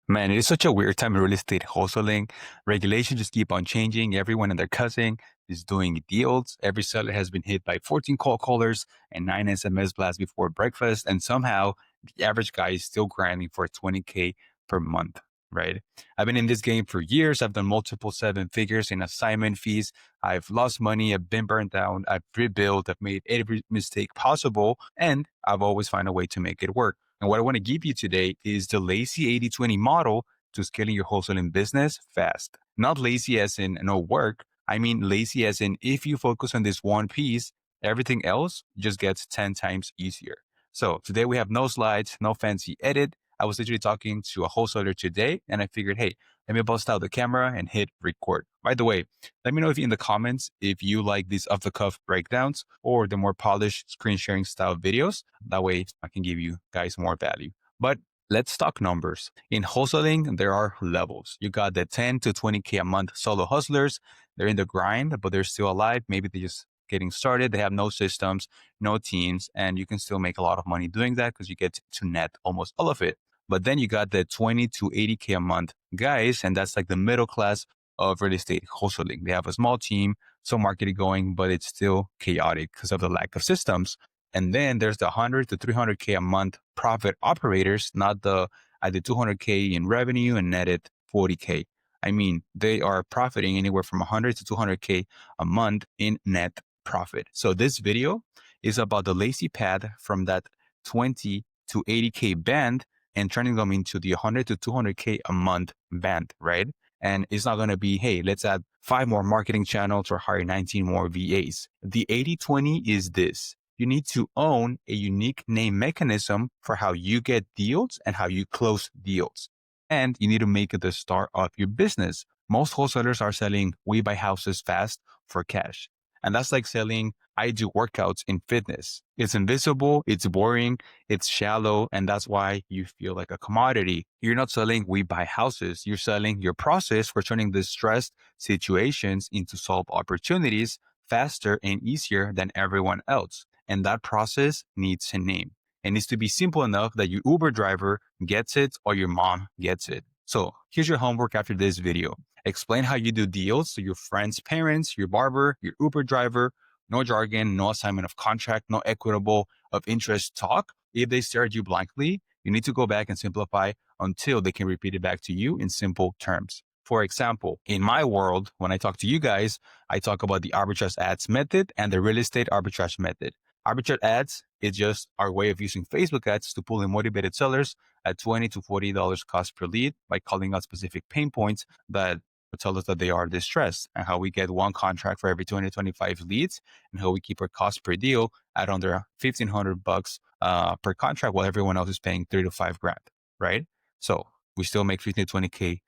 Man, it is such a weird time in real estate wholesaling. Regulations just keep on changing. Everyone and their cousin is doing deals. Every seller has been hit by 14 call callers and 9 SMS blasts before breakfast. And somehow the average guy is still grinding for 20K per month, right? I've been in this game for years. I've done multiple seven figures in assignment fees. I've lost money. I've been burned down. I've rebuilt. I've made every mistake possible. And I've always found a way to make it work. And what I want to give you today is the lazy 80/20 model to scaling your wholesaling business fast. Not lazy as in no work. I mean lazy as in if you focus on this one piece, everything else just gets 10 times easier. So today we have no slides, no fancy edit. I was literally talking to a wholesaler today and I figured, hey, let me bust out the camera and hit record. By the way, let me know if in the comments if you like these off the cuff breakdowns or the more polished screen sharing style videos. That way I can give you guys more value. But let's talk numbers. In wholesaling, there are levels. You got the 10 to 20K a month solo hustlers. They're in the grind, but they're still alive. Maybe they're just getting started. They have no systems, no teams, and you can still make a lot of money doing that because you get to net almost all of it. But then you got the 20 to 80K a month guys, and that's like the middle class of real estate wholesaling. They have a small team, some marketing going, but it's still chaotic because of the lack of systems. And then there's the 100 to 300K a month profit operators, not the at the 200K in revenue and netted 40K. I mean, they are profiting anywhere from 100 to 200K a month in net profit. So this video is about the lazy path from that 20 to 80K band and turning them into the 100 to 200K a month band, right? And it's not going to be, hey, let's add 5 more marketing channels or hire 19 more VAs. The 80/20 is this. You need to own a unique name mechanism for how you get deals and how you close deals. And you need to make it the start of your business. Most wholesalers are selling we buy houses fast for cash. And that's like selling I do workouts in fitness. It's invisible, it's boring, it's shallow, and that's why you feel like a commodity. You're not selling we buy houses. You're selling your process for turning distressed situations into solved opportunities faster and easier than everyone else. And that process needs a name. It needs to be simple enough that your Uber driver gets it or your mom gets it. So here's your homework after this video. Explain how you do deals to your friends' parents, your barber, your Uber driver. No jargon, no assignment of contract, no equitable of interest talk. If they stare at you blankly, you need to go back and simplify until they can repeat it back to you in simple terms. For example, in my world, when I talk to you guys, I talk about the arbitrage ads method and the real estate arbitrage method. Arbitrage ads is just our way of using Facebook ads to pull in motivated sellers at $20 to $40 cost per lead by calling out specific pain points that tell us that they are distressed and how we get one contract for every 20 to 25 leads and how we keep our cost per deal at under $1,500 per contract while everyone else is paying 3 to 5 grand, right? So we still make 15 to 20K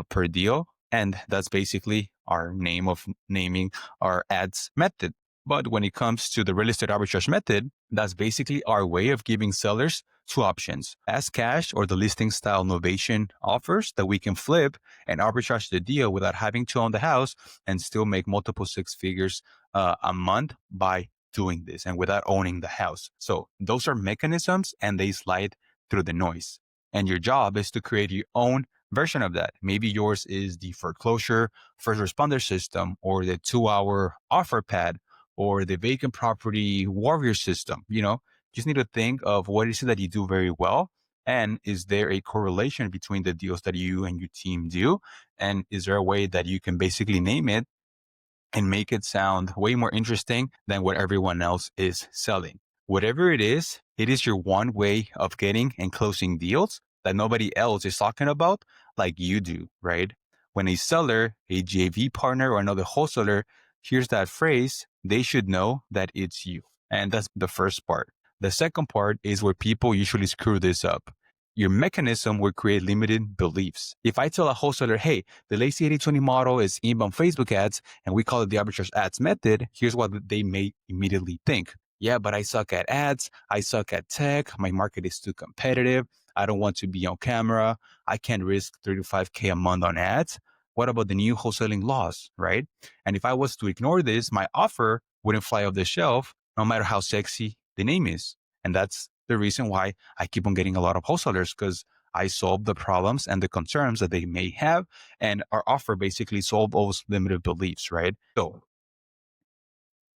per deal. And that's basically our name of naming our ads method. But when it comes to the real estate arbitrage method, that's basically our way of giving sellers 2 options: fast cash or the listing style novation offers that we can flip and arbitrage the deal without having to own the house and still make multiple 6 figures a month by doing this and without owning the house. So those are mechanisms and they slide through the noise. And your job is to create your own version of that. Maybe yours is the foreclosure first responder system or the 2-hour offer pad or the vacant property warrior system. Just need to think of what is it that you do very well. And is there a correlation between the deals that you and your team do? And is there a way that you can basically name it and make it sound way more interesting than what everyone else is selling? Whatever it is your one way of getting and closing deals that nobody else is talking about like you do, right? When a seller, a JV partner, or another wholesaler hears that phrase, they should know that it's you. And that's the first part. The second part is where people usually screw this up. Your mechanism will create limited beliefs. If I tell a wholesaler, hey, the lazy 80/20 model is inbound Facebook ads, and we call it the arbitrage ads method, here's what they may immediately think. Yeah, but I suck at ads. I suck at tech. My market is too competitive. I don't want to be on camera. I can't risk 35K a month on ads. What about the new wholesaling laws, right? And if I was to ignore this, my offer wouldn't fly off the shelf, no matter how sexy the name is. And that's the reason why I keep on getting a lot of wholesalers, because I solve the problems and the concerns that they may have, and our offer basically solve those limited beliefs, right? So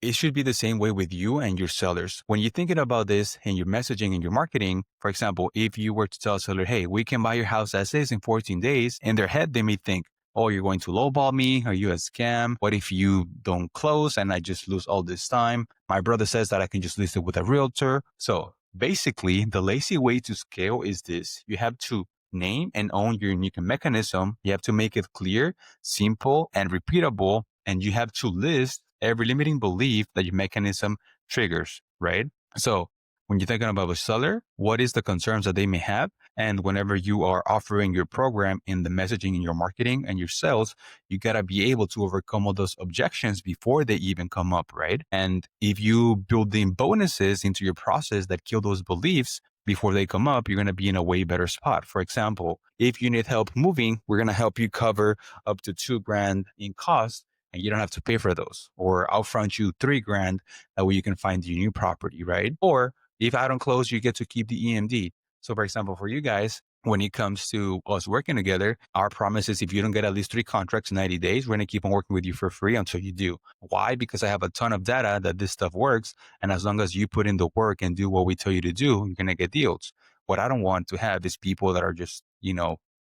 it should be the same way with you and your sellers. When you're thinking about this in your messaging and your marketing, for example, if you were to tell a seller, hey, we can buy your house as is in 14 days, in their head, they may think, oh, you're going to lowball me? Are you a scam? What if you don't close and I just lose all this time? My brother says that I can just list it with a realtor. So basically, the lazy way to scale is this. You have to name and own your unique mechanism. You have to make it clear, simple, and repeatable. And you have to list every limiting belief that your mechanism triggers, right? So when you're thinking about a seller, what is the concerns that they may have? And whenever you are offering your program in the messaging in your marketing and your sales, you got to be able to overcome all those objections before they even come up, right? And if you build in bonuses into your process that kill those beliefs before they come up, you're going to be in a way better spot. For example, if you need help moving, we're going to help you cover up to $2,000 in cost, and you don't have to pay for those. Or I'll front you $3,000. That way you can find your new property, right? Or if I don't close, you get to keep the EMD. So for example, for you guys, when it comes to us working together, our promise is if you don't get at least 3 contracts in 90 days, we're going to keep on working with you for free until you do. Why? Because I have a ton of data that this stuff works. And as long as you put in the work and do what we tell you to do, you're going to get deals. What I don't want to have is people that are just,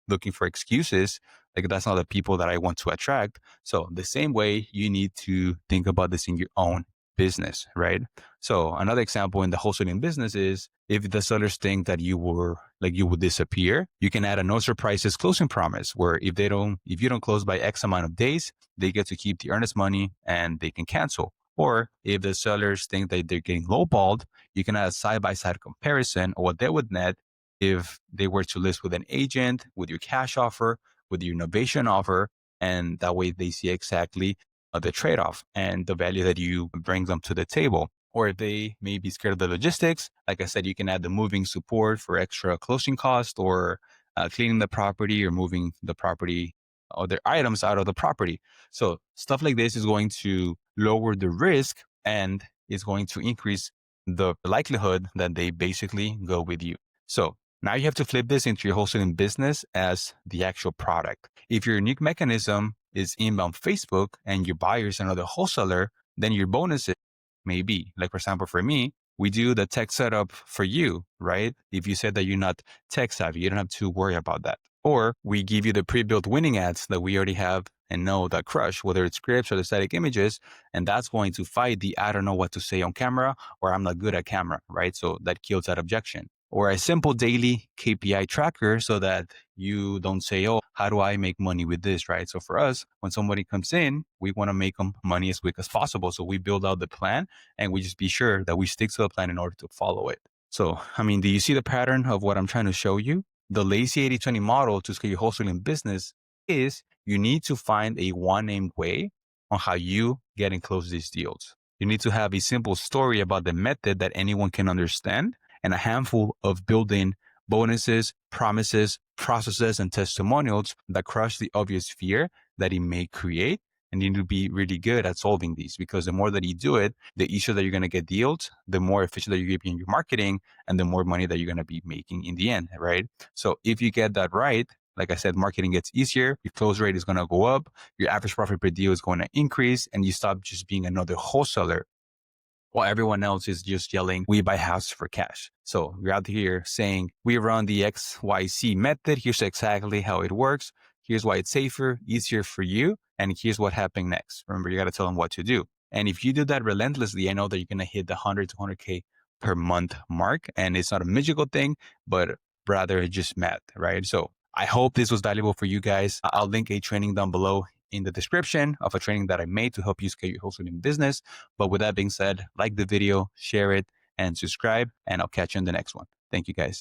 looking for excuses. Like that's not the people that I want to attract. So the same way you need to think about this in your own business, right? So another example in the wholesaling business is if the sellers think that you would disappear, you can add a no surprises closing promise where if you don't close by X amount of days, they get to keep the earnest money and they can cancel. Or if the sellers think that they're getting lowballed, you can add a side-by-side comparison of what they would net if they were to list with an agent, with your cash offer, with your innovation offer, and that way they see exactly the trade-off and the value that you bring them to the table. Or if they may be scared of the logistics, like I said, you can add the moving support for extra closing cost or cleaning the property or moving the property or their items out of the property. So stuff like this is going to lower the risk and is going to increase the likelihood that they basically go with you. So now you have to flip this into your wholesaling business as the actual product. If your unique mechanism is inbound Facebook and your buyer is another wholesaler, then your bonuses may be. Like, for example, for me, we do the tech setup for you, right? If you said that you're not tech savvy, you don't have to worry about that. Or we give you the pre-built winning ads that we already have and know that crush, whether it's scripts or the static images, and that's going to fight the I don't know what to say on camera or I'm not good at camera, right? So that kills that objection. Or a simple daily KPI tracker so that you don't say, oh, how do I make money with this, right? So for us, when somebody comes in, we want to make them money as quick as possible. So we build out the plan and we just be sure that we stick to the plan in order to follow it. So, do you see the pattern of what I'm trying to show you? The lazy 80-20 model to scale your wholesaling business is you need to find a one-named way on how you get and close these deals. You need to have a simple story about the method that anyone can understand and a handful of built-in bonuses, promises, processes, and testimonials that crush the obvious fear that it may create. And you need to be really good at solving these because the more that you do it, the easier that you're going to get deals, the more efficient that you're going to be in your marketing, and the more money that you're going to be making in the end, right? So if you get that right, like I said, marketing gets easier, your close rate is going to go up, your average profit per deal is going to increase, and you stop just being another wholesaler while everyone else is just yelling, we buy houses for cash. So we're out here saying, we run the XYZ method. Here's exactly how it works. Here's why it's safer, easier for you. And here's what happened next. Remember, you got to tell them what to do. And if you do that relentlessly, I know that you're going to hit the 100 to 100K per month mark. And it's not a magical thing, but rather just math, right? So I hope this was valuable for you guys. I'll link a training down below in the description of a training that I made to help you scale your wholesaling business. But with that being said, like the video, share it, and subscribe, and I'll catch you in the next one. Thank you guys.